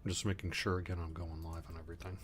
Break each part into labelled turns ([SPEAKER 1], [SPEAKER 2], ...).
[SPEAKER 1] I'm just making sure again I'm going live on everything.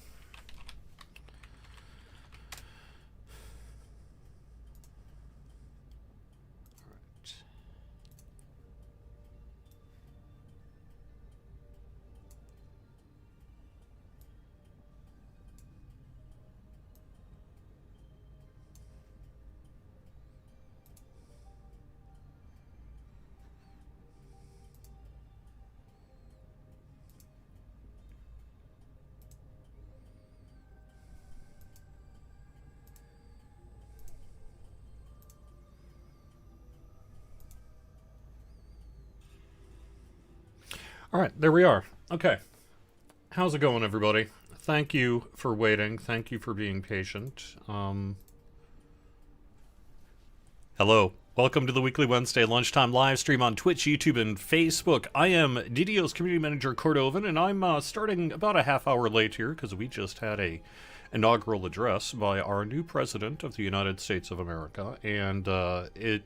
[SPEAKER 1] All right, there we are. Okay. How's it going, everybody? Thank you for waiting. Thank you for being patient. Hello. Welcome to the weekly Wednesday lunchtime live stream on Twitch, YouTube, and Facebook. I am DDO's community manager, Cordovan, and I'm starting about a half hour late here because we just had a inaugural address by our new president of the United States of America, and it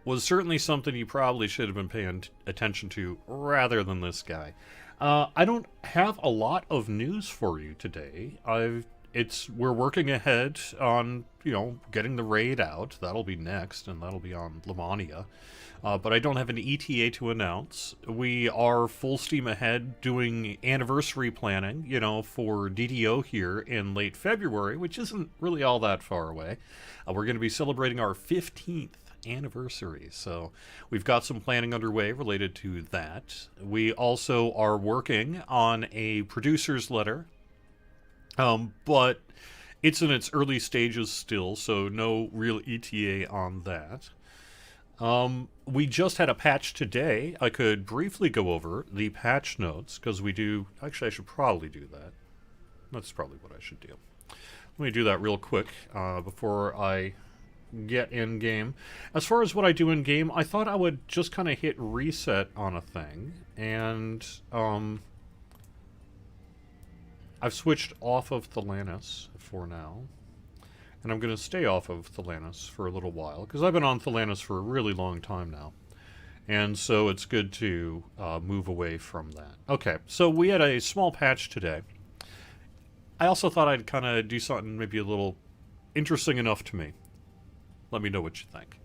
[SPEAKER 1] was certainly something you probably should have been paying attention to rather than this guy. I don't have a lot of news for you today. We're working ahead on, getting the raid out. That'll be next, and that'll be on Lamania. But I don't have an ETA to announce. We are full steam ahead doing anniversary planning, for DDO here in late February, which isn't really all that far away. We're going to be celebrating our 15th anniversary, so we've got some planning underway related to that. We also are working on a producer's letter, but it's in its early stages still, so no real ETA on that. We just had a patch today. I could briefly go over the patch notes, because we do... Actually, I should probably do that. That's probably what I should do. Let me do that real quick before I get in game. As far as what I do in game, I thought I would just kind of hit reset on a thing, and I've switched off of Thelanis for now, and I'm going to stay off of Thelanis for a little while, because I've been on Thelanis for a really long time now, and so it's good to move away from that. Okay, so we had a small patch today. I also thought I'd kind of do something maybe a little interesting enough to me. Let me know what you think.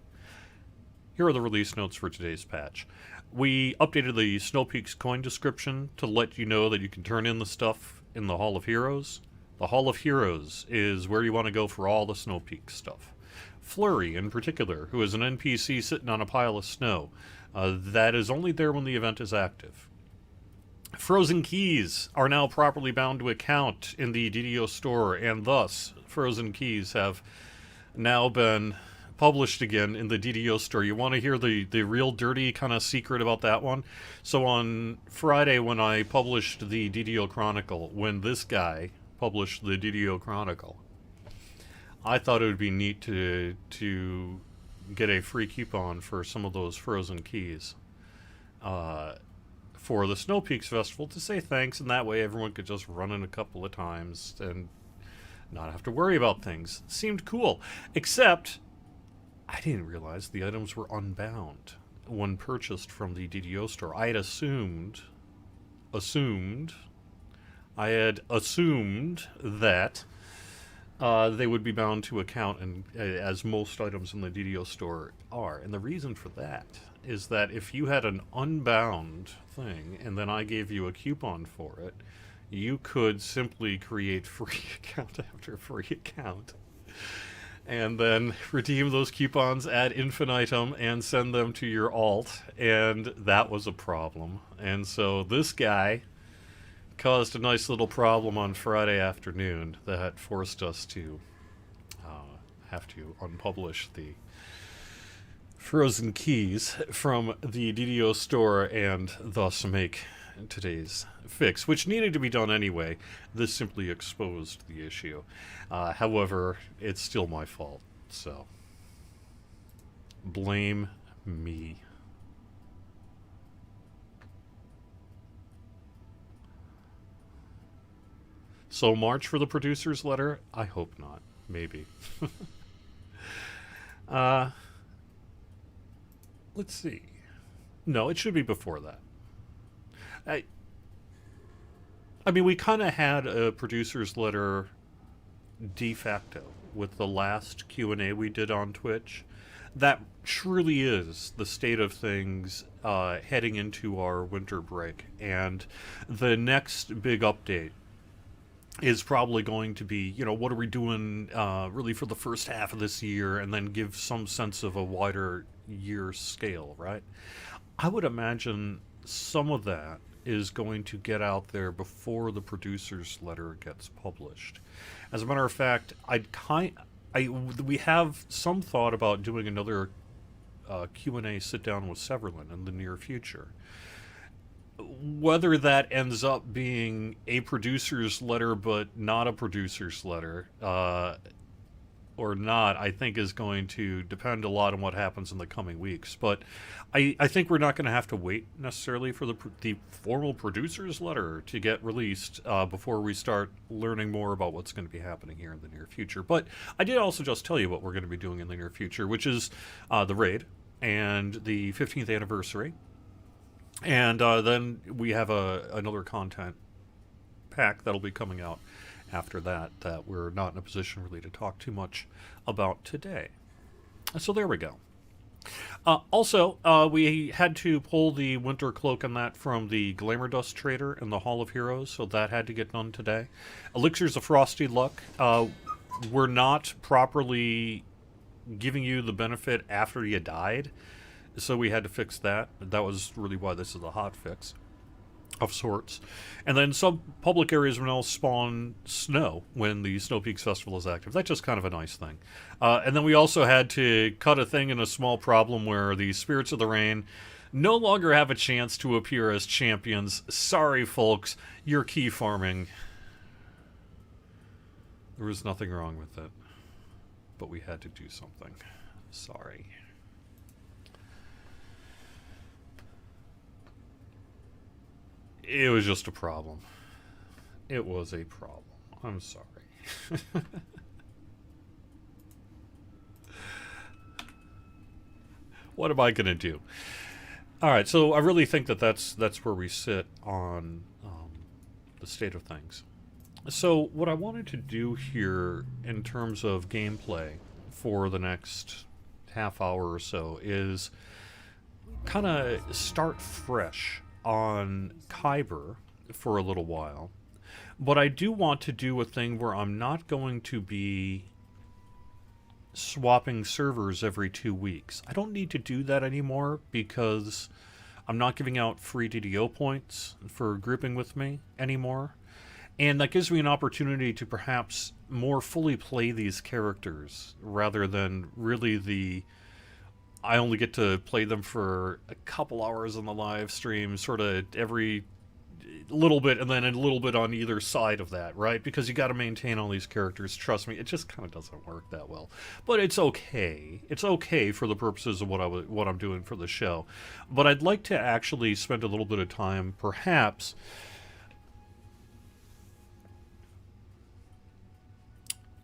[SPEAKER 1] Here are the release notes for today's patch. We updated the Snow Peaks coin description to let you know that you can turn in the stuff in the Hall of Heroes. The Hall of Heroes is where you want to go for all the Snow Peaks stuff. Flurry, in particular, who is an NPC sitting on a pile of snow, that is only there when the event is active. Frozen keys are now properly bound to account in the DDO store, and thus, frozen keys have now been published again in the DDO store. You want to hear the real dirty kind of secret about that one? So on Friday, when I published the DDO Chronicle, when this guy published the DDO Chronicle, I thought it would be neat to get a free coupon for some of those frozen keys for the Snow Peaks Festival to say thanks, and that way everyone could just run in a couple of times and not have to worry about things. It seemed cool, except I didn't realize the items were unbound when purchased from the DDO store. I had assumed that they would be bound to account, and as most items in the DDO store are. And the reason for that is that if you had an unbound thing and then I gave you a coupon for it, you could simply create free account after free account and then redeem those coupons ad infinitum and send them to your alt, and that was a problem. And so this guy caused a nice little problem on Friday afternoon that forced us to have to unpublish the frozen keys from the DDO store and thus make today's fix, which needed to be done anyway. This simply exposed the issue. However, it's still my fault, so blame me. So March for the producer's letter? I hope not. Maybe. Let's see. No, it should be before that. I mean, we kind of had a producer's letter de facto with the last Q&A we did on Twitch. That truly is the state of things heading into our winter break. And the next big update is probably going to be, you know, what are we doing really for the first half of this year, and then give some sense of a wider year scale, right? I would imagine some of that is going to get out there before the producer's letter gets published. As a matter of fact, we have some thought about doing another Q&A sit down with Severlin in the near future. Whether that ends up being a producer's letter but not a producer's letter or not, I think is going to depend a lot on what happens in the coming weeks. But I think we're not going to have to wait necessarily for the formal producer's letter to get released before we start learning more about what's going to be happening here in the near future. But I did also just tell you what we're going to be doing in the near future, which is the raid and the 15th anniversary. And then we have another content pack that'll be coming out after that we're not in a position really to talk too much about today. So there we go. Also, we had to pull the Winter Cloak and that from the Glamour Dust Trader in the Hall of Heroes, so that had to get done today. Elixirs of Frosty Luck were not properly giving you the benefit after you died, so we had to fix that. That was really why this is a hot fix of sorts. And then some public areas will now spawn snow when the Snow Peaks Festival is active. That's just kind of a nice thing. And then we also had to cut a thing in a small problem where the Spirits of the Rain no longer have a chance to appear as champions. Sorry, folks, you're key farming. There was nothing wrong with it, but we had to do something. Sorry. It was just a problem. It was a problem. I'm sorry. What am I going to do? All right, so I really think that's where we sit on the state of things. So what I wanted to do here in terms of gameplay for the next half hour or so is kind of start fresh on Kyber for a little while. But I do want to do a thing where I'm not going to be swapping servers every 2 weeks. I don't need to do that anymore because I'm not giving out free DDO points for grouping with me anymore. And that gives me an opportunity to perhaps more fully play these characters rather than really I only get to play them for a couple hours on the live stream, sort of every little bit, and then a little bit on either side of that, right? Because you got to maintain all these characters. Trust me, it just kind of doesn't work that well. But it's okay. It's okay for the purposes of what I'm doing for the show. But I'd like to actually spend a little bit of time, perhaps.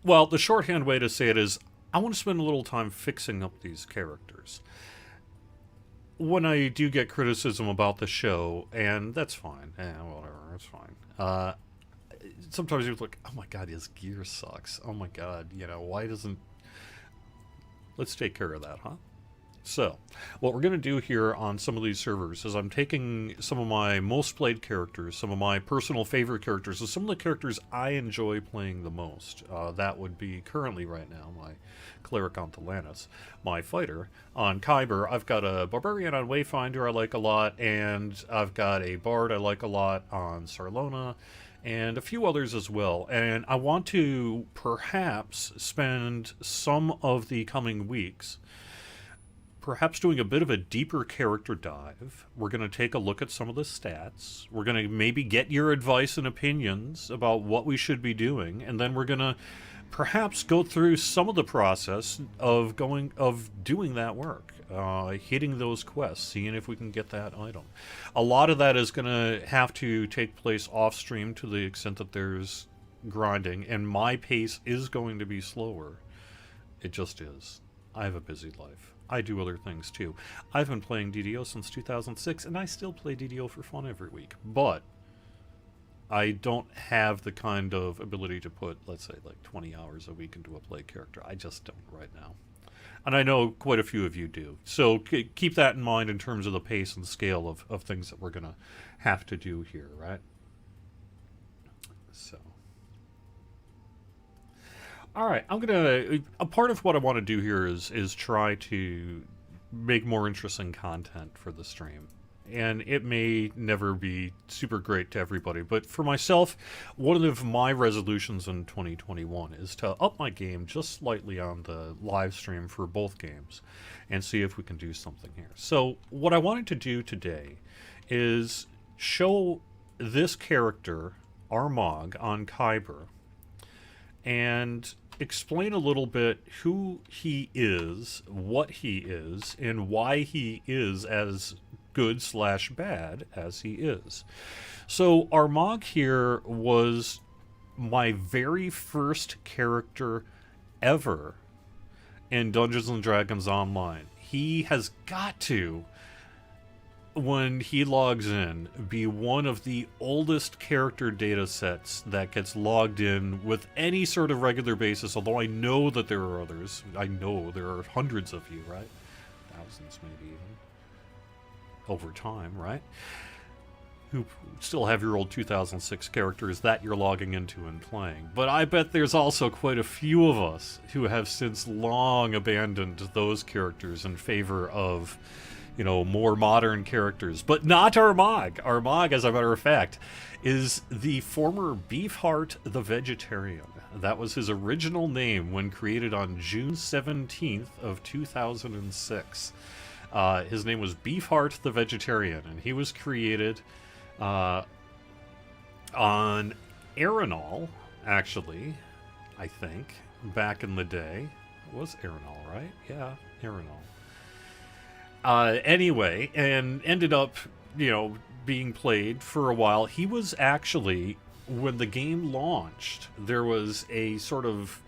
[SPEAKER 1] Well, the shorthand way to say it is, I want to spend a little time fixing up these characters. When I do get criticism about the show, and that's fine. Whatever, that's fine. Sometimes you're like, oh my god, his gear sucks. Oh my god, why doesn't... Let's take care of that, huh? So, what we're going to do here on some of these servers is I'm taking some of my most played characters, some of my personal favorite characters, and some of the characters I enjoy playing the most. That would be currently right now my Cleric on Talanis, my fighter on Kyber. I've got a Barbarian on Wayfinder I like a lot, and I've got a Bard I like a lot on Sarlona, and a few others as well. And I want to perhaps spend some of the coming weeks perhaps doing a bit of a deeper character dive. We're going to take a look at some of the stats. We're going to maybe get your advice and opinions about what we should be doing, and then we're going to perhaps go through some of the process of doing that work, hitting those quests, seeing if we can get that item. A lot of that is going to have to take place off stream to the extent that there's grinding, and my pace is going to be slower. It just is. I have a busy life. I do other things too. I've been playing DDO since 2006, and I still play DDO for fun every week. But I don't have the kind of ability to put, let's say, like 20 hours a week into a play character. I just don't right now. And I know quite a few of you do. So keep that in mind in terms of the pace and scale of things that we're going to have to do here, right? So. All right, I'm gonna. A part of what I want to do here is try to make more interesting content for the stream, and it may never be super great to everybody, but for myself, one of my resolutions in 2021 is to up my game just slightly on the live stream for both games, and see if we can do something here. So what I wanted to do today is show this character, Our Mog, on Kyber, and explain a little bit who he is, what he is, and why he is as good / bad as he is. So Our Mog here was my very first character ever in Dungeons & Dragons Online. He has got to, when he logs in, be one of the oldest character data sets that gets logged in with any sort of regular basis, although I know that there are others. I know there are hundreds of you, right? Thousands maybe even. Over time, right? Who still have your old 2006 characters that you're logging into and playing. But I bet there's also quite a few of us who have since long abandoned those characters in favor of, you know, more modern characters, but not Our Mog. Our Mog, as a matter of fact, is the former Beefheart the Vegetarian. That was his original name when created on June 17th of 2006. His name was Beefheart the Vegetarian, and he was created on Arenal, actually, I think, back in the day. It was Arenal, right? Yeah, Arenal. Anyway, and ended up, you know, being played for a while. He was actually, when the game launched, there was a sort of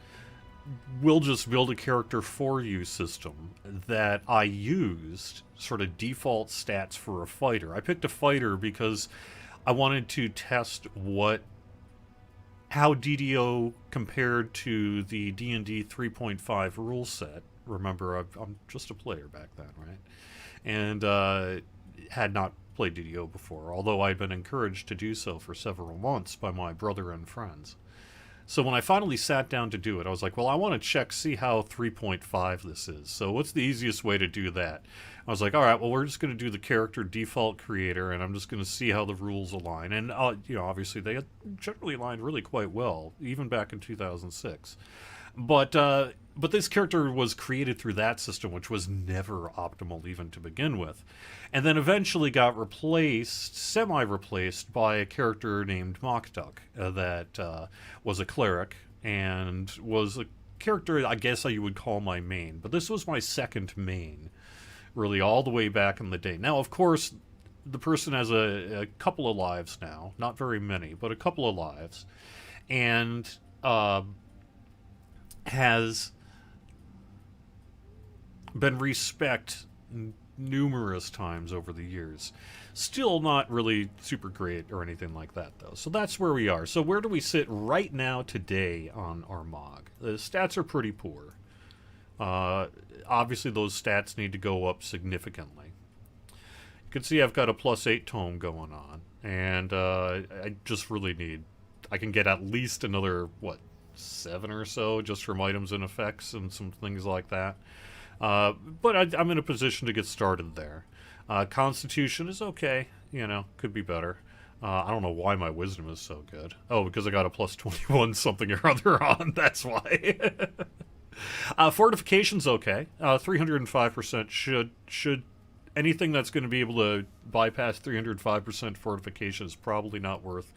[SPEAKER 1] we'll just build a character for you system that I used, sort of default stats for a fighter. I picked a fighter because I wanted to test how DDO compared to the D&D 3.5 rule set. Remember, I'm just a player back then, right? And had not played DDO before, although I'd been encouraged to do so for several months by my brother and friends. So when I finally sat down to do it, I was like, well, I want to see how 3.5 this is. So what's the easiest way to do that? I was like, all right, well, we're just going to do the character default creator, and I'm just going to see how the rules align. And, you know, obviously they generally aligned really quite well, even back in 2006. But this character was created through that system, which was never optimal even to begin with. And then eventually got semi-replaced by a character named Mockduck that was a cleric and was a character I guess you would call my main. But this was my second main, really, all the way back in the day. Now, of course, the person has a couple of lives now. Not very many, but a couple of lives. And has been respected numerous times over the years. Still not really super great or anything like that, though. So that's where we are. So where do we sit right now today on Our Mog? The stats are pretty poor. Obviously, those stats need to go up significantly. You can see I've got a +8 tome going on, and I just really need... I can get at least another, 7 or so, just from items and effects and some things like that. But I'm in a position to get started there. Constitution is okay, could be better. I don't know why my wisdom is so good. Oh, because I got a +21 something or other on, that's why. Fortification's okay. 305% should anything that's going to be able to bypass 305% fortification is probably not worth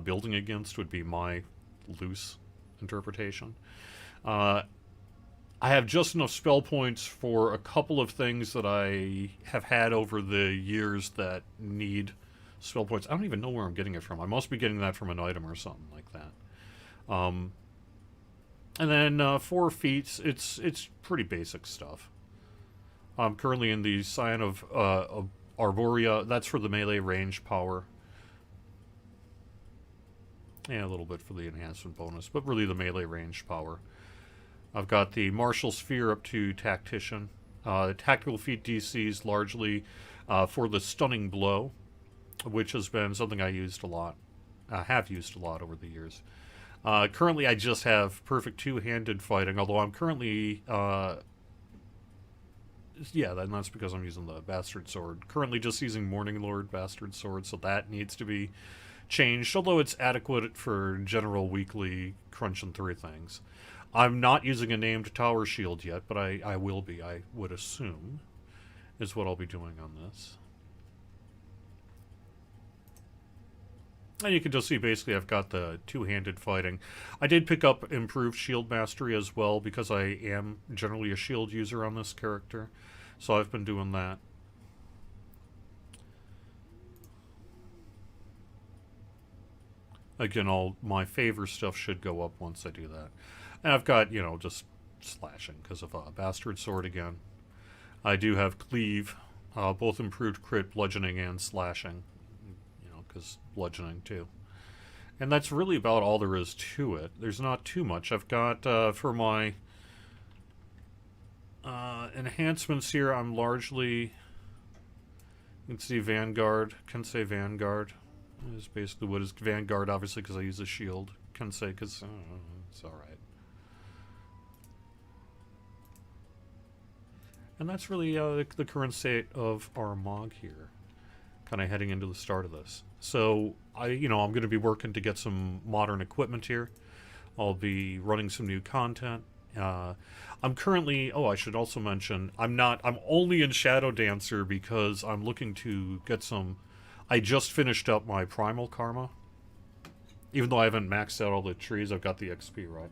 [SPEAKER 1] building against, would be my loose interpretation. I have just enough spell points for a couple of things that I have had over the years that need spell points. I don't even know where I'm getting it from. I must be getting that from an item or something like that. And then 4 feats, it's pretty basic stuff. I'm currently in the Scion of Arborea. That's for the melee range power. And a little bit for the enhancement bonus, but really the melee range power. I've got the Martial Sphere up to Tactician. Tactical feat DCs largely for the Stunning Blow, which has been something I used a lot. Have used a lot over the years. Currently, I just have Perfect Two-Handed Fighting, although I'm currently... yeah, that's because I'm using the Bastard Sword. Currently just using Morning Lord Bastard Sword, so that needs to be changed, although it's adequate for general weekly crunch and through things. I'm not using a named Tower Shield yet, but I will be, I would assume, is what I'll be doing on this. And you can just see, basically, I've got the two-handed fighting. I did pick up improved shield mastery as well, because I am generally a shield user on this character. So I've been doing that. Again, all my favor stuff should go up once I do that. And I've got, you know, just slashing because of Bastard Sword again. I do have Cleave, both improved crit, bludgeoning, and slashing. You know, because bludgeoning too. And that's really about all there is to it. There's not too much. I've got, for my enhancements here, I'm largely... You can see Vanguard. Can say Vanguard. Is basically what is Vanguard, obviously, because I use a shield. Can say because it's alright. And that's really the current state of Our Mog here. Kind of heading into the start of this. So, I'm going to be working to get some modern equipment here. I'll be running some new content. I'm currently, I should also mention, I'm only in Shadow Dancer because I'm looking to get some... I just finished up my Primal Karma. Even though I haven't maxed out all the trees, I've got the XP, right?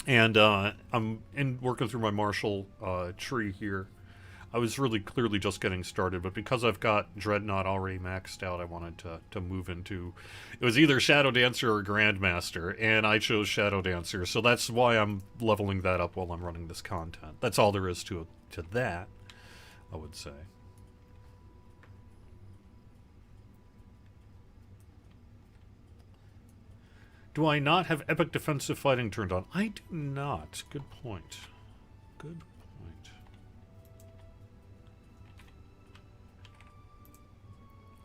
[SPEAKER 1] And I'm working through my martial tree here. I was really clearly just getting started, but because I've got Dreadnought already maxed out, I wanted to move into... It was either Shadow Dancer or Grandmaster, and I chose Shadow Dancer, so that's why I'm leveling that up while I'm running this content. That's all there is to that, I would say. Do I not have Epic Defensive Fighting turned on? I do not. Good point. Good point.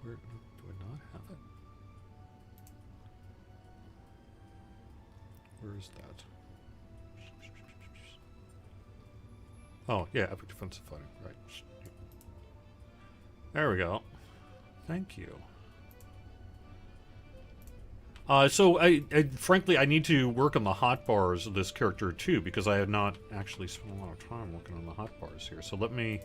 [SPEAKER 1] Where do I not have it? Where is that? Oh, yeah, Epic Defensive Fighting. Right. There we go. Thank you. So, frankly, I need to work on the hotbars of this character, too, because I had not actually spent a lot of time working on the hotbars here. So let me...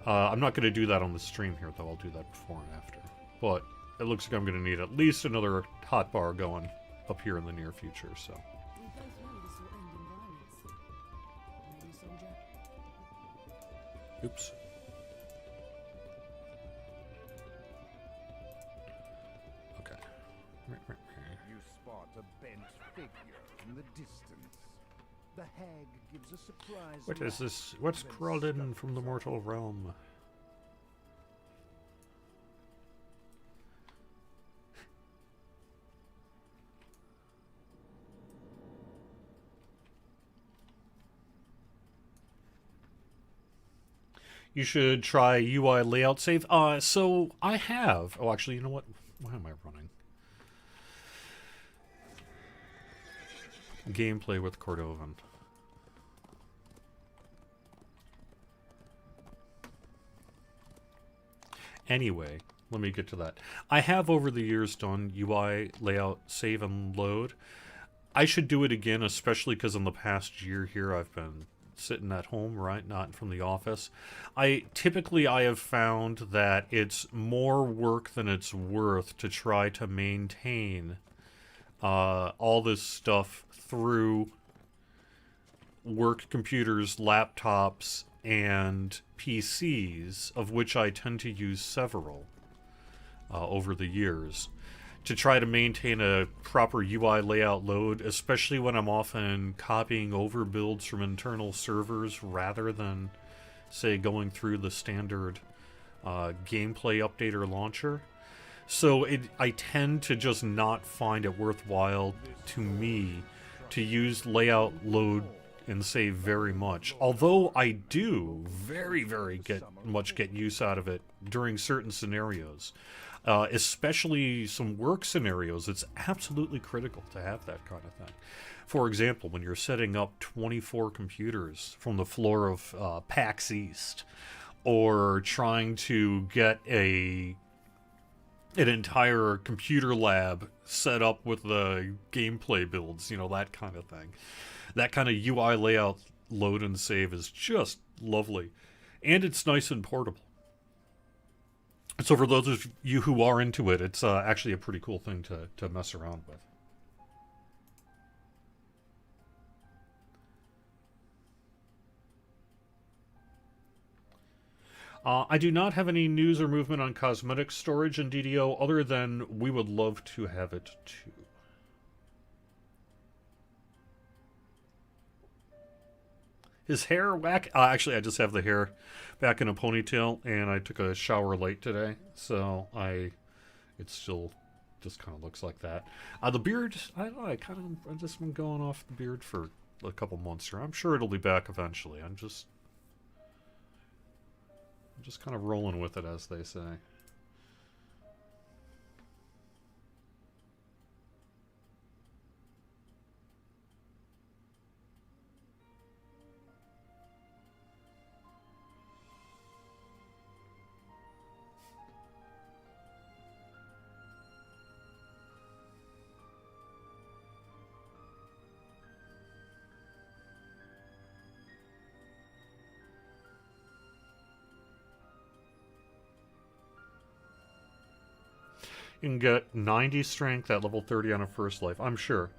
[SPEAKER 1] I'm not going to do that on the stream here, though. I'll do that before and after. But it looks like I'm going to need at least another hotbar going up here in the near future, so... Oops.
[SPEAKER 2] You spot a bent figure in the distance. The hag gives a surprise.
[SPEAKER 1] What is this? What's crawled in from the mortal realm? You should try UI layout save. So I have. Oh, actually, you know what? Why am I running? Gameplay with Cordovan. Anyway, let me get to that. I have over the years done UI layout save and load. I should do it again, especially because in the past year here I've been sitting at home, right? Not from the office. I have found that it's more work than it's worth to try to maintain all this stuff through work computers, laptops, and PCs, of which I tend to use several over the years, to try to maintain a proper UI layout load, especially when I'm often copying over builds from internal servers rather than, say, going through the standard gameplay updater launcher. So I tend to just not find it worthwhile to me to use layout, load, and save very much. Although I do very get use out of it during certain scenarios. Especially some work scenarios, it's absolutely critical to have that kind of thing. For example, when you're setting up 24 computers from the floor of PAX East, or trying to get an entire computer lab set up with the gameplay builds, that kind of thing. That kind of UI layout, load and save is just lovely. And it's nice and portable. So for those of you who are into it, it's actually a pretty cool thing to mess around with. I do not have any news or movement on cosmetic storage in DDO other than we would love to have it too. His hair whack. Actually, I just have the hair back in a ponytail, and I took a shower late today, so it still just kind of looks like that. The beard, I don't know. I've just been going off the beard for a couple months here. I'm sure it'll be back eventually. I'm just kind of rolling with it, as they say. You can get 90 strength at level 30 on a first life. I'm sure.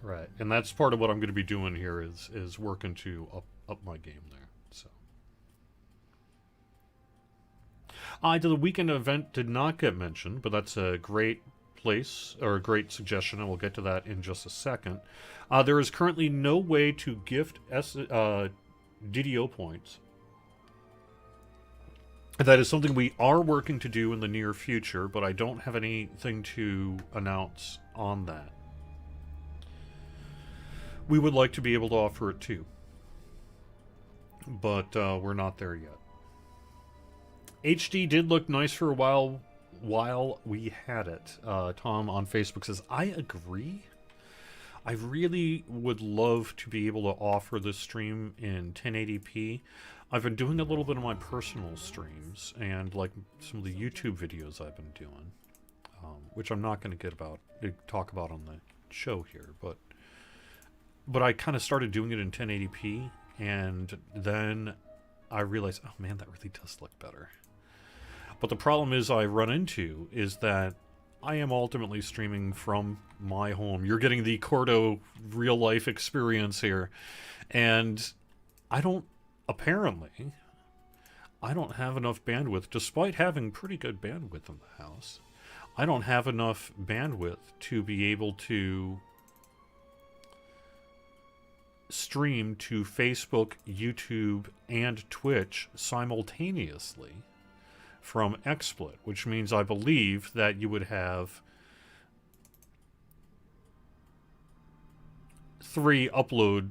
[SPEAKER 1] Right. And that's part of what I'm going to be doing here is working to up my game there. So. The weekend event did not get mentioned, but that's a great place, or a great suggestion, and we'll get to that in just a second. There is currently no way to gift DDO points. That is something we are working to do in the near future, but I don't have anything to announce on that. We would like to be able to offer it too, but we're not there yet. HD did look nice for a while we had it. Tom on Facebook says, I agree. I really would love to be able to offer this stream in 1080p. I've been doing a little bit of my personal streams and like some of the YouTube videos I've been doing, which I'm not going to talk about on the show here, but I kind of started doing it in 1080p, and then I realized, oh man, that really does look better. But the problem I run into is that I am ultimately streaming from my home. You're getting the Cordo real-life experience here. And I don't have enough bandwidth, despite having pretty good bandwidth in the house. I don't have enough bandwidth to be able to stream to Facebook, YouTube, and Twitch simultaneously from XSplit, which means I believe that you would have 3 upload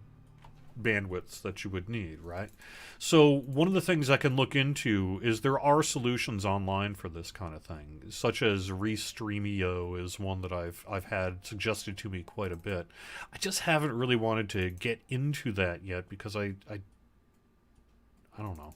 [SPEAKER 1] bandwidths that you would need, right? So one of the things I can look into is there are solutions online for this kind of thing, such as Restreamio is one that I've had suggested to me quite a bit. I just haven't really wanted to get into that yet because I don't know.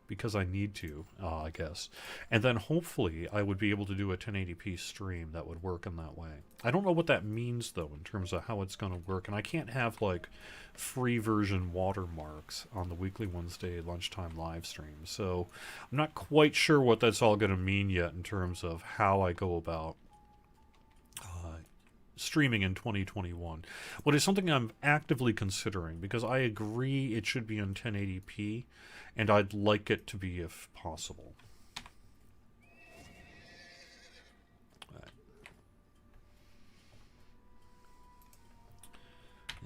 [SPEAKER 1] Because I need to, I guess. And then hopefully I would be able to do a 1080p stream that would work in that way. I don't know what that means, though, in terms of how it's going to work. And I can't have, like, free version watermarks on the weekly Wednesday lunchtime live stream. So I'm not quite sure what that's all going to mean yet in terms of how I go about streaming in 2021. What is something I'm actively considering, because I agree it should be in 1080p, and I'd like it to be if possible. Right.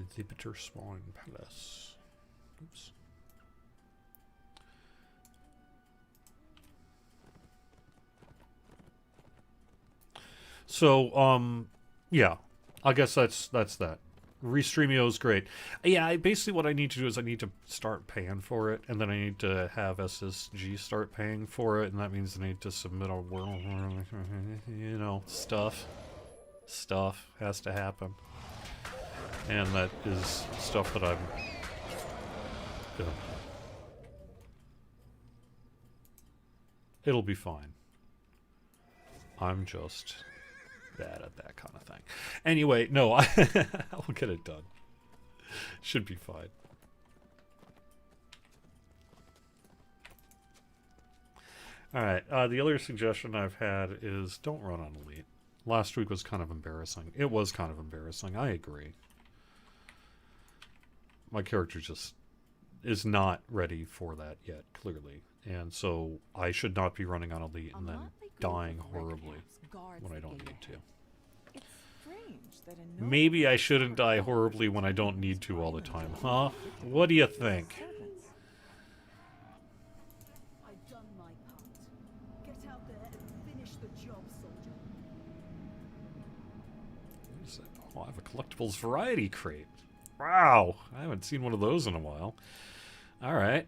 [SPEAKER 1] Exhibitor Spawn Palace. Oops. So, yeah, I guess that's that. Restreamio is great. Yeah, basically what I need to do is I need to start paying for it, and then I need to have SSG start paying for it, and that means I need to submit a world, you know, stuff. Stuff has to happen. And that is stuff that I'm... It'll be fine. I'm just bad at that kind of thing. Anyway, no, I'll get it done. Should be fine. Alright, the other suggestion I've had is don't run on Elite. Last week was kind of embarrassing. It was kind of embarrassing, I agree. My character just is not ready for that yet, clearly. And so I should not be running on Elite and then dying horribly when I don't need to. Maybe I shouldn't die horribly when I don't need to all the time, huh? What do you think?
[SPEAKER 3] I've done my part. Get out there and finish the job, soldier.
[SPEAKER 1] What is it? Oh, I have a collectibles variety crate. Wow, I haven't seen one of those in a while. Alright.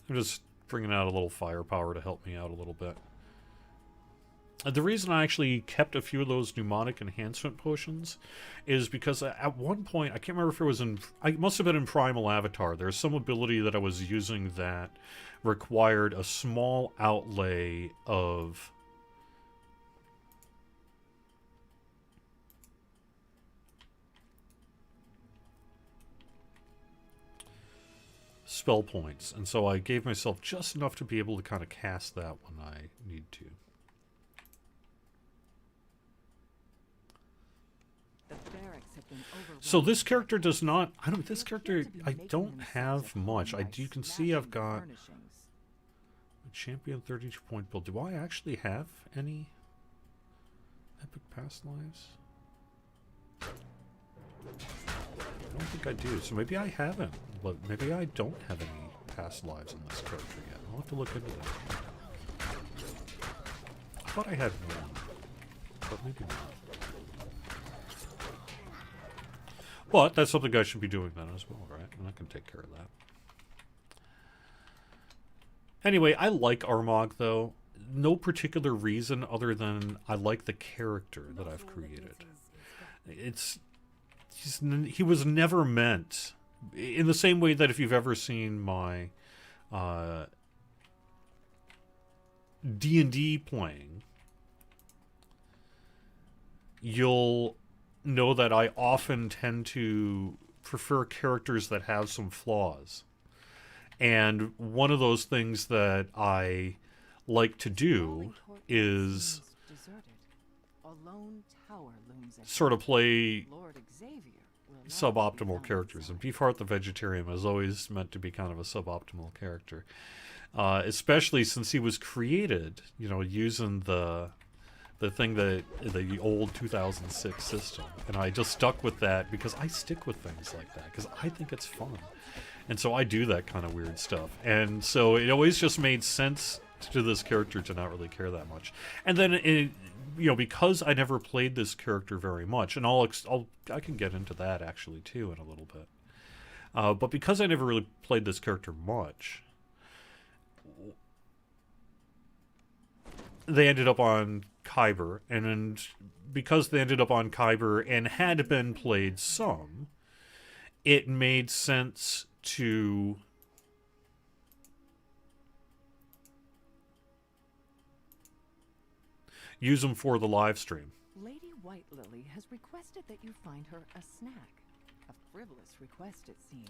[SPEAKER 1] I'm just bringing out a little firepower to help me out a little bit. The reason I actually kept a few of those mnemonic enhancement potions is because at one point, I can't remember if it was in... It must have been in Primal Avatar. There's some ability that I was using that required a small outlay of... spell points, and so I gave myself just enough to be able to kind of cast that when I need to. So this character does not... this character, I don't have much. You can see I've got a champion 32-point build. Do I actually have any epic past lives? I don't think I do, so maybe I haven't. But maybe I don't have any past lives in this character yet. I'll have to look into that. I thought I had one, but maybe not. But that's something I should be doing then as well, right? And I can take care of that. Anyway, I like Our Mog, though. No particular reason other than I like the character that I've created. He was never meant... In the same way that if you've ever seen my D&D playing, you'll know that I often tend to prefer characters that have some flaws. And one of those things that I like to do is sort of play suboptimal characters, and Beefheart the Vegetarian was always meant to be kind of a suboptimal character, especially since he was created, you know, using the thing that the old 2006 system, and I just stuck with that because I stick with things like that because I think it's fun, and so I do that kind of weird stuff, and so it always just made sense to this character to not really care that much, and then you know, because I never played this character very much, and I can get into that actually too in a little bit. But because I never really played this character much, they ended up on Kyber, and because they ended up on Kyber and had been played some, it made sense to use them for the live stream.
[SPEAKER 4] Lady White Lily has requested that you find her a snack. A frivolous request, it seems.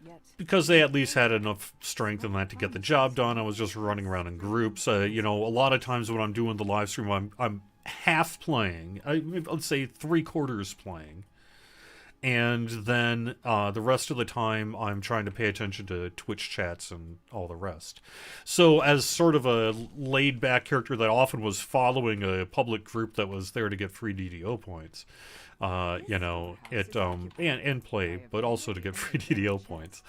[SPEAKER 4] Yet,
[SPEAKER 1] because they at least had enough strength in that to get the job done. I was just running around in groups. You know, a lot of times when I'm doing the live stream, I'm half playing. Let's say 3/4 playing. And then the rest of the time, I'm trying to pay attention to Twitch chats and all the rest. So as sort of a laid-back character that often was following a public group that was there to get free DDO points, you know, and play, but also to get free DDO points,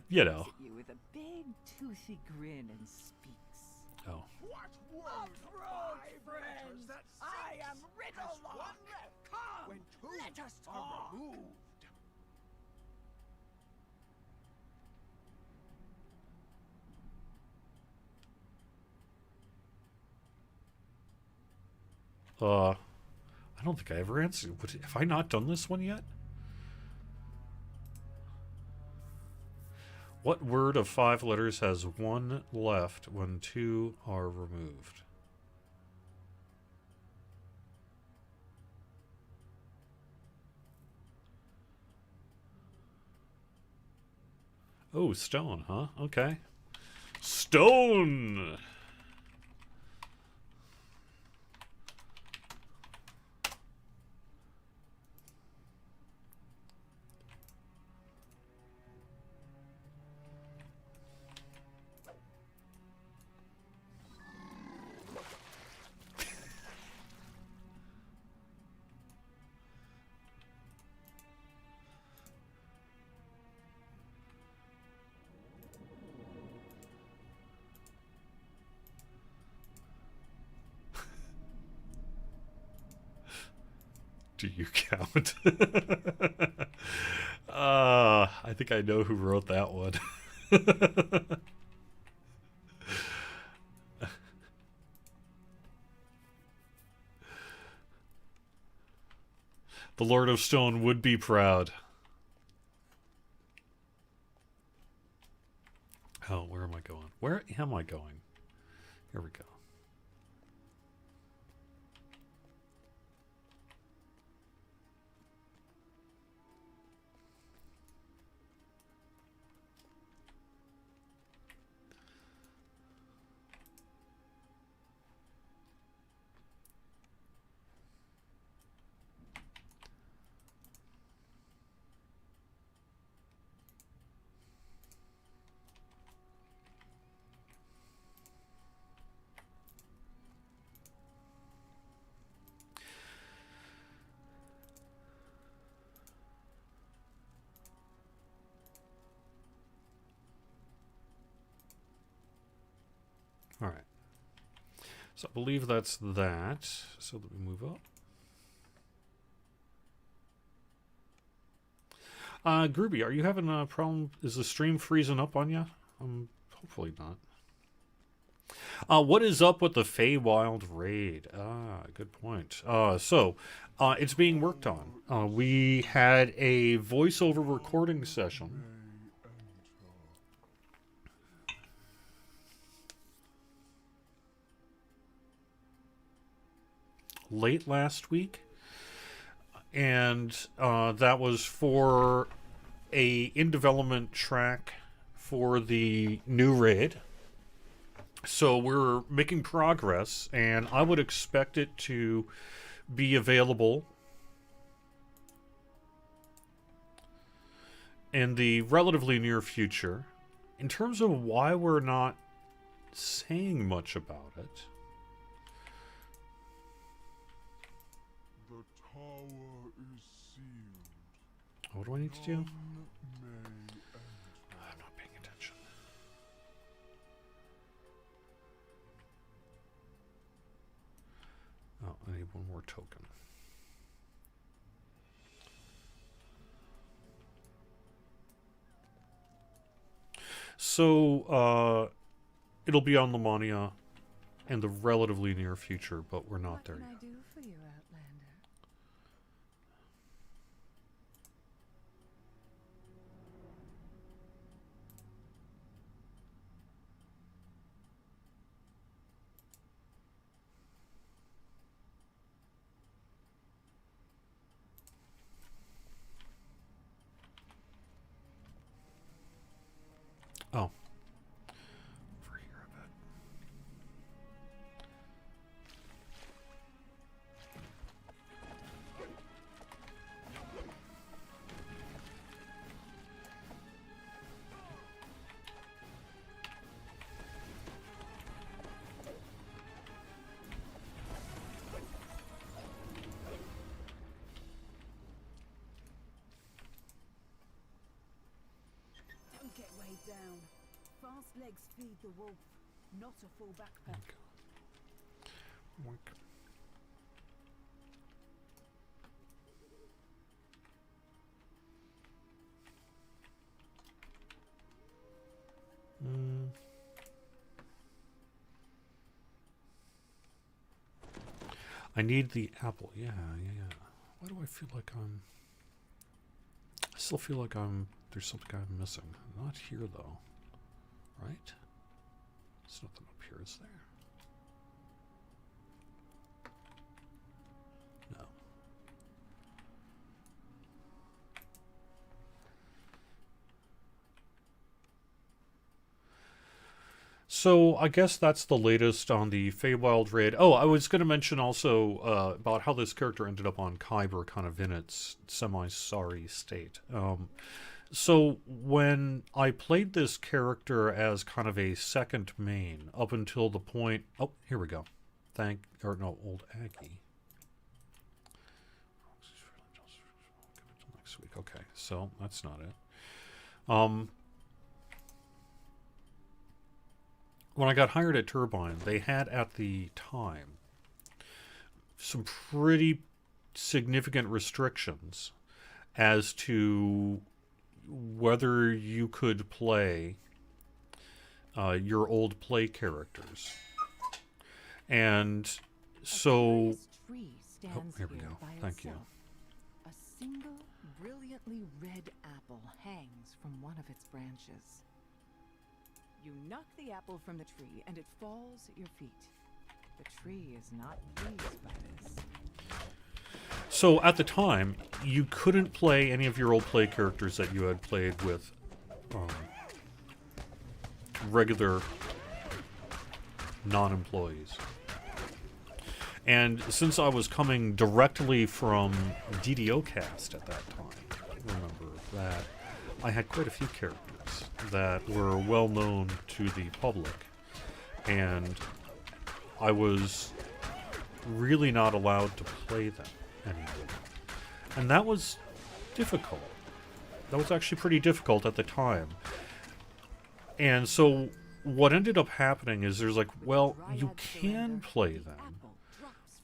[SPEAKER 1] you know.
[SPEAKER 4] you with a big toothy grin and speaks.
[SPEAKER 1] Oh.
[SPEAKER 2] What word, friend? I There's one left. Come, when two let us are removed.
[SPEAKER 1] I don't think I ever answered. Have I not done this one yet? What word of 5 letters has 1 left when 2 are removed? Oh, stone, huh? Okay. Stone! Do you count? I think I know who wrote that one. The Lord of Stone would be proud. Oh, where am I going? Where am I going? Here we go. All right. So I believe that's that. So let me move up. Groovy, are you having a problem? Is the stream freezing up on you? Hopefully not. What is up with the Feywild raid? Good point. It's being worked on. We had a voiceover recording session. Late last week, and that was for a in development track for the new raid. So we're making progress, and I would expect it to be available in the relatively near future. In terms of why we're not saying much about it, what do I need to do? I'm not paying attention. Oh, I need one more token. So, it'll be on Lamania in the relatively near future, but we're not there yet.
[SPEAKER 4] What can I do for you, Outlander?
[SPEAKER 1] Oh. Over here a bit.
[SPEAKER 3] Don't get weighed down. Fast legs feed the wolf, not a full backpack.
[SPEAKER 1] Wink. I need the apple. Yeah. Why do I feel like I'm... I still feel like there's something I'm missing. Not here, though. Right? There's nothing up here, is there? No. So I guess that's the latest on the Feywild raid. Oh, I was going to mention also about how this character ended up on Kyber, kind of in its semi-sorry state. So when I played this character as kind of a second main, up until the point... Oh, here we go. Old Aggie. Next week. Okay, so that's not it. When I got hired at Turbine, they had at the time some pretty significant restrictions as to whether you could play your old play characters. And so... Oh, here we go. Thank you.
[SPEAKER 4] A single, brilliantly red apple hangs from one of its branches. You knock the apple from the tree, and it falls at your feet. The tree is not pleased by this.
[SPEAKER 1] So at the time, you couldn't play any of your old play characters that you had played with regular non-employees. And since I was coming directly from DDOcast at that time, remember that I had quite a few characters that were well known to the public, and I was really not allowed to play them anymore. And that was difficult. That was actually pretty difficult at the time. And so what ended up happening is there's like, well, you can play them,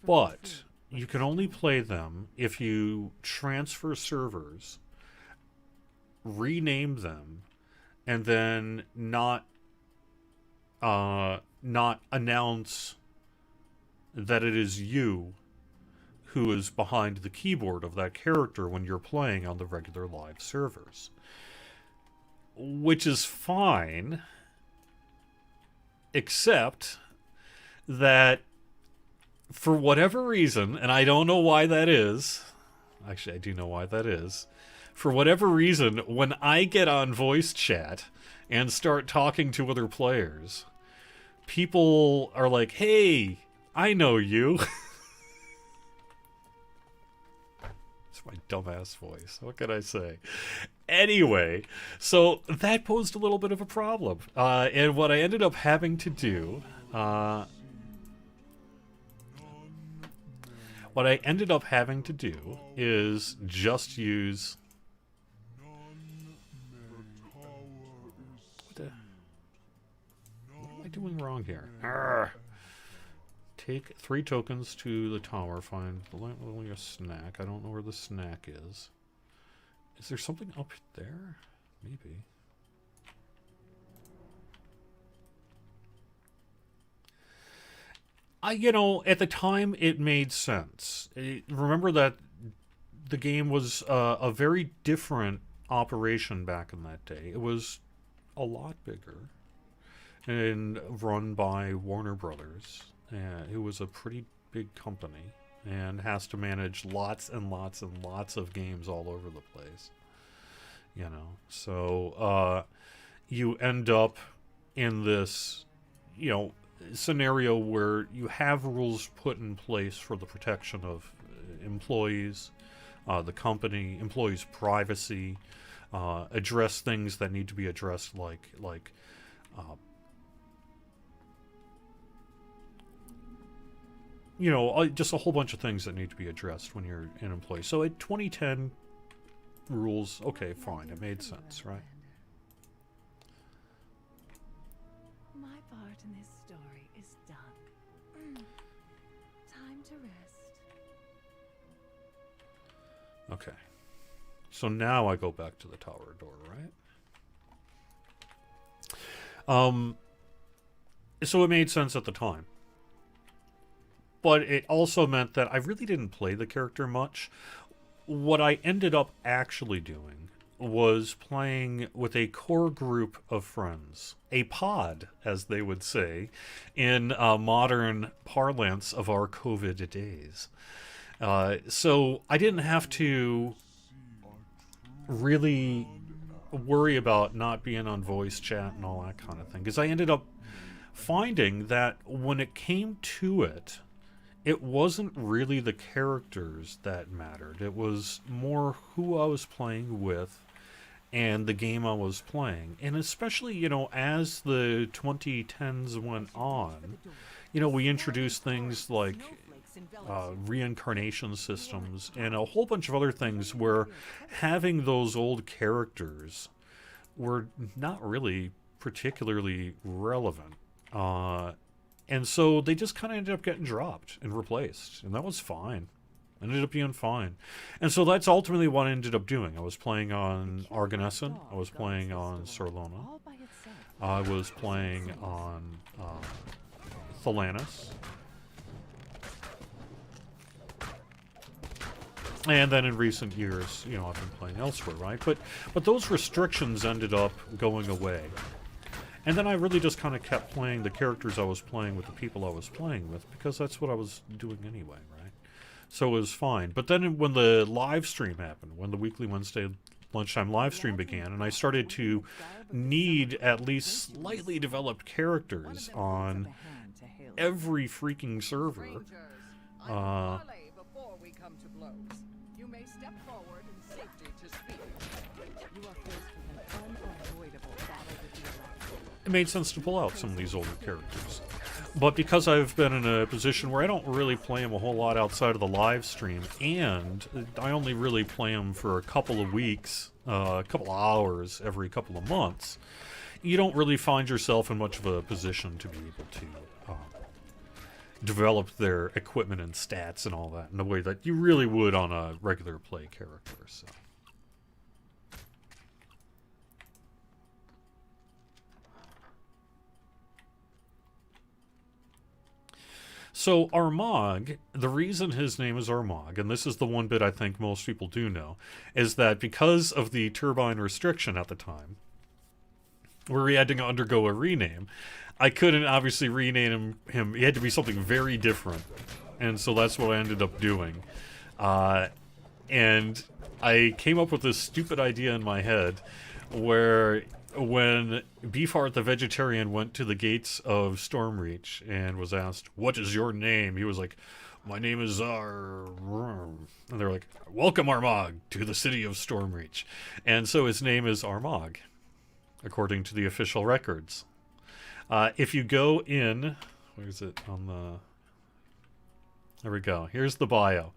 [SPEAKER 1] but you can only play them if you transfer servers, rename them, and then not announce that it is you who is behind the keyboard of that character when you're playing on the regular live servers. Which is fine, except that for whatever reason, and I don't know why that is, actually I do know why that is, for whatever reason, when I get on voice chat and start talking to other players, people are like, hey, I know you. It's my dumbass voice. What can I say? Anyway, so that posed a little bit of a problem. And what I ended up having to do... what I ended up having to do is just use... What am I doing wrong here? Arrgh. Take 3 tokens to the tower, find only a snack. I don't know where the snack is. Is there something up there? Maybe. At the time, it made sense. Remember that the game was a very different operation back in that day. It was a lot bigger and run by Warner Brothers, who was a pretty big company and has to manage lots and lots and lots of games all over the place. So you end up in this, scenario where you have rules put in place for the protection of employees, the company, employees' privacy, address things that need to be addressed, like just a whole bunch of things that need to be addressed when you're an employee. So at 2010 rules, okay, fine, it made sense, right?
[SPEAKER 4] My part in this story is done. Time to rest.
[SPEAKER 1] Okay. So now I go back to the tower door, right? So it made sense at the time. but it also meant that I really didn't play the character much. What I ended up actually doing was playing with a core group of friends, a pod, as they would say, in modern parlance of our COVID days. So I didn't have to really worry about not being on voice chat and all that kind of thing, because I ended up finding that when it came to it, it wasn't really the characters that mattered. It was more who I was playing with and the game I was playing. And especially, you know, as the 2010s went on, you know, we introduced things like reincarnation systems and a whole bunch of other things where having those old characters were not really particularly relevant. And so they just kind of ended up getting dropped and replaced, and that was fine. Ended up being fine. And so that's ultimately what I ended up doing. I was playing on Arganesson, I was playing on Sorlona, I was playing on Thelanis, and then in recent years, you know, I've been playing elsewhere, right? But those restrictions ended up going away. And then I really just kind of kept playing the characters I was playing with the people I was playing with, because that's what I was doing anyway, right? So it was fine. But then when the live stream happened, when the weekly Wednesday lunchtime live stream began, and I started to need at least slightly developed characters on every freaking server, it made sense to pull out some of these older characters. But because I've been in a position where I don't really play them a whole lot outside of the live stream, and I only really play them for a couple of weeks, a couple of hours every couple of months, you don't really find yourself in much of a position to be able to develop their equipment and stats and all that in the way that you really would on a regular play character. So Our Mog, the reason his name is Our Mog, and this is the one bit I think most people do know, is that because of the turbine restriction at the time, where he had to undergo a rename, I couldn't obviously rename him. He had to be something very different, and so that's what I ended up doing. And I came up with this stupid idea in my head where when Beefheart the Vegetarian went to the gates of Stormreach and was asked, "What is your name?" he was like, "My name is Ar..." And they're like, "Welcome, Our Mog, to the city of Stormreach." And so his name is Our Mog, according to the official records. If you go in, where is it on the... There we go. Here's the bio.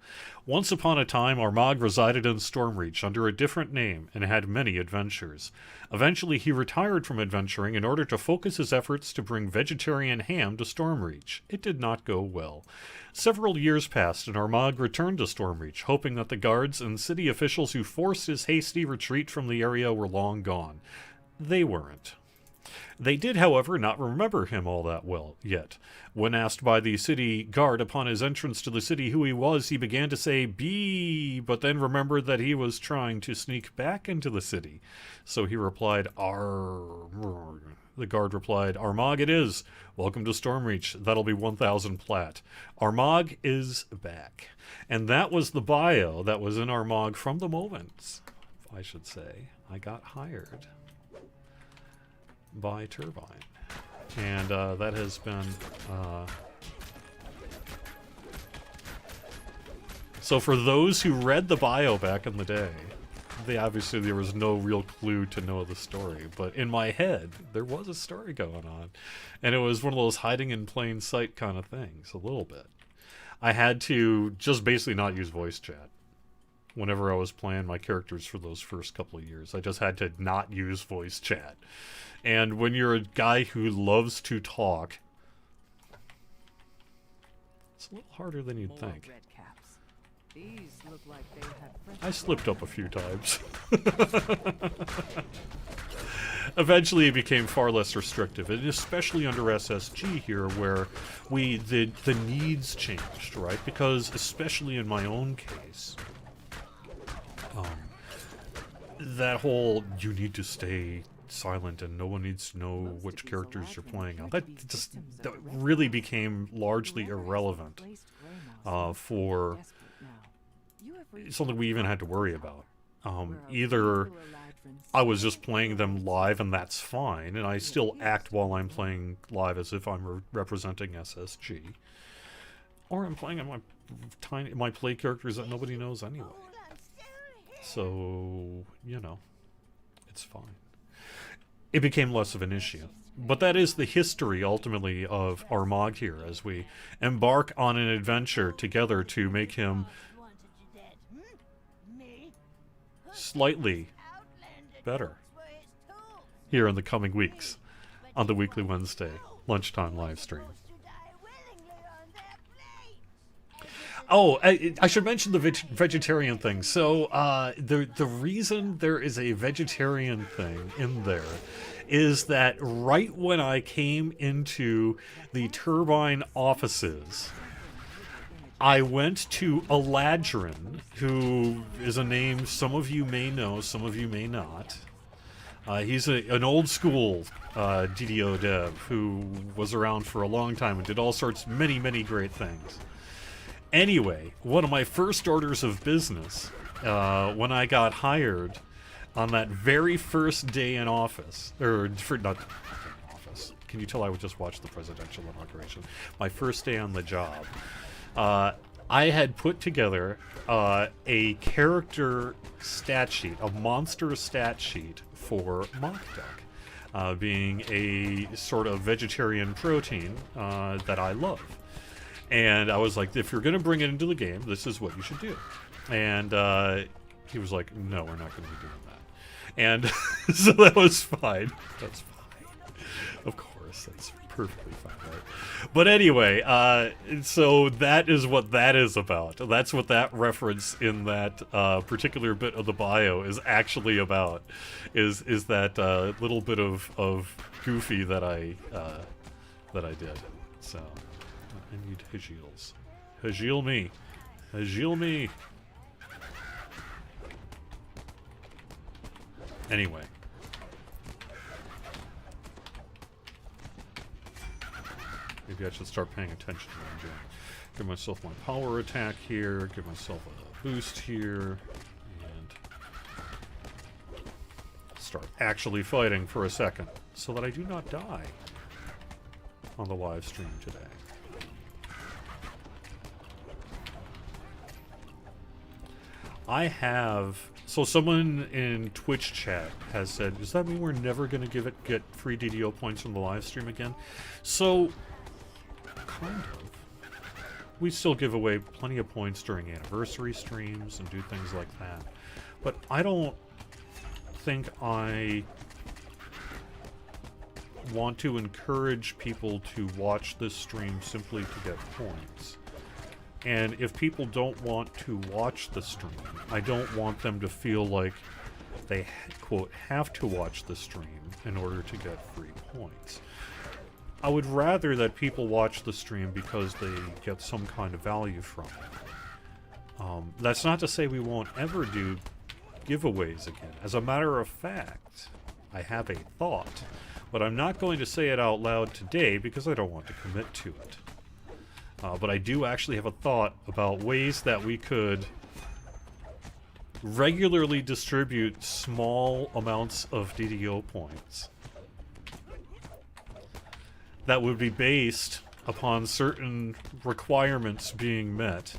[SPEAKER 1] Once upon a time, Our Mog resided in Stormreach under a different name and had many adventures. Eventually, he retired from adventuring in order to focus his efforts to bring vegetarian ham to Stormreach. It did not go well. Several years passed, and Our Mog returned to Stormreach, hoping that the guards and city officials who forced his hasty retreat from the area were long gone. They weren't. They did, however, not remember him all that well yet. When asked by the city guard upon his entrance to the city who he was, he began to say, "Bee," but then remembered that he was trying to sneak back into the city. So he replied, "Arr." The guard replied, "Our Mog it is. Welcome to Stormreach. That'll be 1,000 plat. Our Mog is back." And that was the bio that was in Our Mog from the moment, I should say, I got hired by Turbine. And that has been so for those who read the bio back in the day, obviously there was no real clue to know the story, but in my head there was a story going on, and it was one of those hiding in plain sight kind of things, a little bit. I had to just basically not use voice chat whenever I was playing my characters for those first couple of years. I just had to not use voice chat. And when you're a guy who loves to talk, it's a little harder than you'd think.
[SPEAKER 4] These look like they had fresh
[SPEAKER 1] I slipped up a few times. eventually it became far less restrictive, and especially under SSG here, where the needs changed, right? Because especially in my own case, that whole you need to stay silent and no one needs to know which characters you're playing on, that really became largely irrelevant for something we even had to worry about. Either I was just playing them live and that's fine, and I still act while I'm playing live as if I'm representing SSG, or I'm playing on my play characters that nobody knows anyway. So, you know, it's fine. It became less of an issue. But that is the history, ultimately, of Our Mog here, as we embark on an adventure together to make him slightly better here in the coming weeks on the Weekly Wednesday Lunchtime live stream. Oh, I should mention the vegetarian thing. So, the reason there is a vegetarian thing in there is that right when I came into the Turbine offices, I went to Eladrin, who is a name some of you may know, some of you may not. He's an old school DDO dev who was around for a long time and did all sorts, many great things. Anyway, one of my first orders of business, when I got hired on that very first day in office, not office, can you tell I would just watch the presidential inauguration? My first day on the job, I had put together a character stat sheet, a monster stat sheet for Mock Duck, being a sort of vegetarian protein that I love. And I was like, if you're going to bring it into the game, this is what you should do. And he was like, no, we're not going to be doing that. And so that was fine. That's fine. Of course, that's perfectly fine, right? But anyway, so that is what that is about. That's what that reference in that particular bit of the bio is actually about. Is that little bit of goofy that I did. So I need Hajils. Hajil me. Hajil me. Anyway. Maybe I should start paying attention to what I'm doing. Give myself my power attack here, give myself a boost here, and start actually fighting for a second so that I do not die on the live stream today. So someone in Twitch chat has said, does that mean we're never going to get free DDO points from the live stream again? So, kind of. We still give away plenty of points during anniversary streams and do things like that. But I don't think I want to encourage people to watch this stream simply to get points. And if people don't want to watch the stream, I don't want them to feel like they, quote, have to watch the stream in order to get free points. I would rather that people watch the stream because they get some kind of value from it. That's not to say we won't ever do giveaways again. As a matter of fact, I have a thought, but I'm not going to say it out loud today because I don't want to commit to it. But I do actually have a thought about ways that we could regularly distribute small amounts of DDO points that would be based upon certain requirements being met.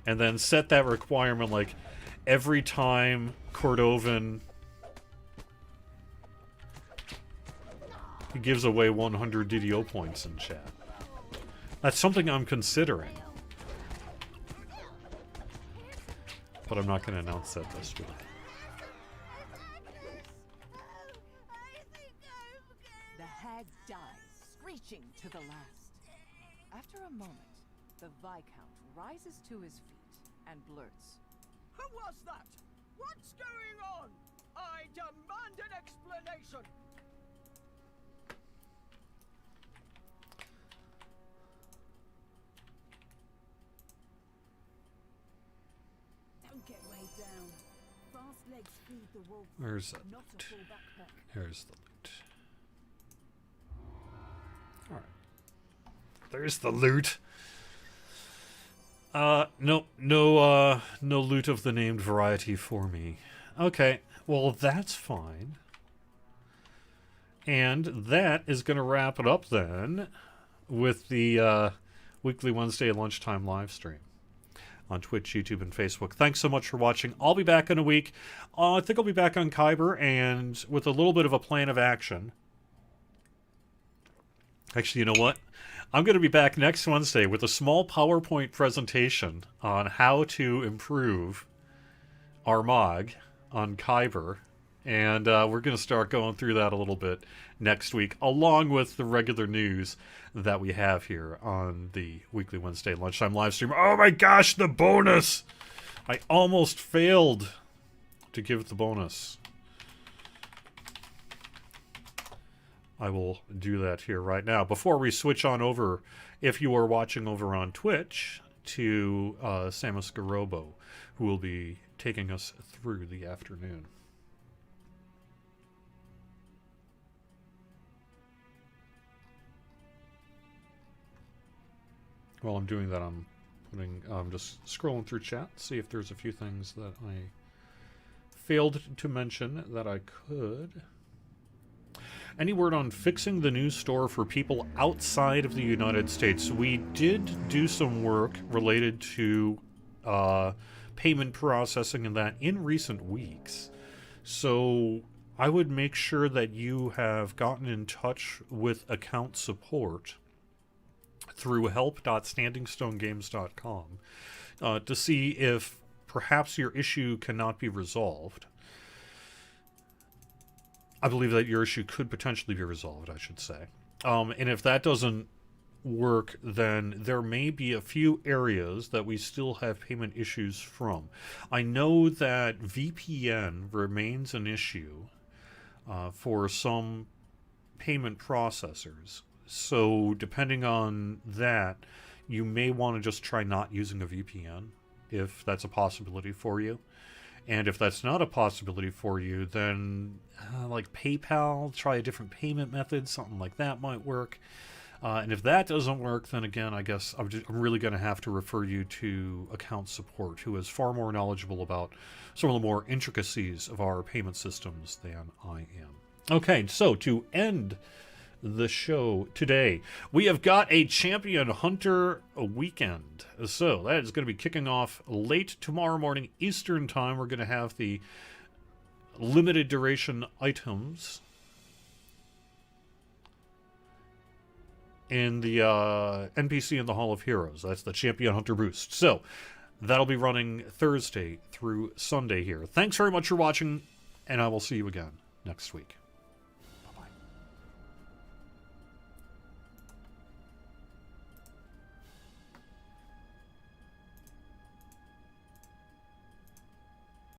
[SPEAKER 1] And then set that requirement like every time Cordovan gives away 100 DDO points in chat. That's something I'm considering. But I'm not going to announce that this week.
[SPEAKER 4] The hag dies, screeching to the last. After a moment, the Viscount rises to his feet and blurts,
[SPEAKER 5] Who was that? What's going on? I demand an explanation!
[SPEAKER 3] Don't get weighed down. Fast legs feed the wolf.
[SPEAKER 1] Where's that
[SPEAKER 3] Not a
[SPEAKER 1] loot?
[SPEAKER 3] full backpack.
[SPEAKER 1] Here's the loot. Alright. There's the loot. No loot of the named variety for me. Okay, well that's fine. And that is going to wrap it up then with the weekly Wednesday lunchtime live stream on Twitch, YouTube, and Facebook. Thanks so much for watching. I'll be back in a week. I think I'll be back on Kyber and with a little bit of a plan of action. Actually, you know what? I'm going to be back next Wednesday with a small PowerPoint presentation on how to improve Our Mog on Kyber. And we're going to start going through that a little bit next week, along with the regular news that we have here on the weekly Wednesday lunchtime live stream. Oh my gosh, the bonus! I almost failed to give the bonus. I will do that here right now. Before we switch on over, if you are watching over on Twitch, to Samus Garobo, who will be taking us through the afternoon. While I'm doing that, I'm just scrolling through chat, see if there's a few things that I failed to mention that I could. Any word on fixing the news store for people outside of the United States? We did do some work related to payment processing and that in recent weeks. So I would make sure that you have gotten in touch with account support through help.standingstonegames.com to see if perhaps your issue cannot be resolved. I believe that your issue could potentially be resolved, I should say. And if that doesn't work, then there may be a few areas that we still have payment issues from. I know that VPN remains an issue for some payment processors. So depending on that, you may want to just try not using a VPN if that's a possibility for you. And if that's not a possibility for you, then like PayPal, try a different payment method, something like that might work. And if that doesn't work, then again, I guess I'm really going to have to refer you to account support, who is far more knowledgeable about some of the more intricacies of our payment systems than I am. Okay, so to end the show today, we have got a Champion Hunter weekend. So that is going to be kicking off late tomorrow morning Eastern time. We're going to have the limited duration items in the NPC in the Hall of Heroes. That's the Champion Hunter boost. So that'll be running Thursday through Sunday here. Thanks very much for watching, and I will see you again next week.